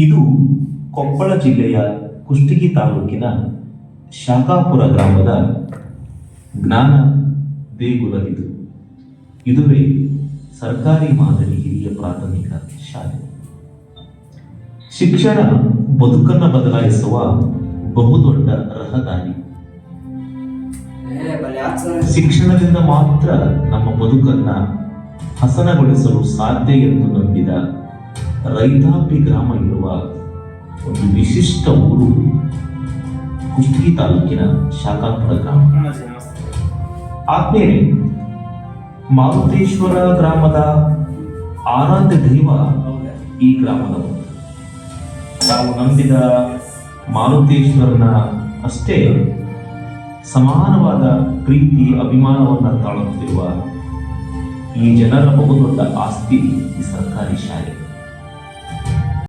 ಇದು ಕೊಪ್ಪಳ ಜಿಲ್ಲೆಯ ಕುಷ್ಟಗಿ ತಾಲೂಕಿನ ಶಾಖಾಪುರ ಗ್ರಾಮದ ಜ್ಞಾನ ದೇಗುಲವಿದು. ಇದುವೇ ಸರ್ಕಾರಿ ಮಾದರಿ ಹಿರಿಯ ಪ್ರಾಥಮಿಕ ಶಾಲೆ. ಶಿಕ್ಷಣ ಬದುಕನ್ನು ಬದಲಾಯಿಸುವ ಬಹುದೊಡ್ಡ ರಹದಾರಿ. ಶಿಕ್ಷಣದಿಂದ ಮಾತ್ರ ನಮ್ಮ ಬದುಕನ್ನ ಹಸನಗೊಳಿಸಲು ಸಾಧ್ಯ ಎಂದು ನಂಬಿದ ರೈತಾಪಿ ಗ್ರಾಮ ಇರುವ ಒಂದು ವಿಶಿಷ್ಟ ಊರು ಕುಷ್ಟಗಿ ತಾಲೂಕಿನ ಶಾಖಾಪುರ ಗ್ರಾಮ. ಆದ್ಮೇಲೆ ಮಾರುತೇಶ್ವರ ಗ್ರಾಮದ ಆರಾಧ್ಯ ದೈವ ಈ ಗ್ರಾಮದವರು. ತಾವು ನಂಬಿದ ಮಾರುತೇಶ್ವರನ ಅಷ್ಟೇ ಸಮಾನವಾದ ಪ್ರೀತಿ ಅಭಿಮಾನವನ್ನು ತಾಳುತ್ತಿರುವ ಈ ಜನರ ಬಹುದೊಡ್ಡ ಆಸ್ತಿ ಈ ಸರ್ಕಾರಿ ಶಾಲೆ.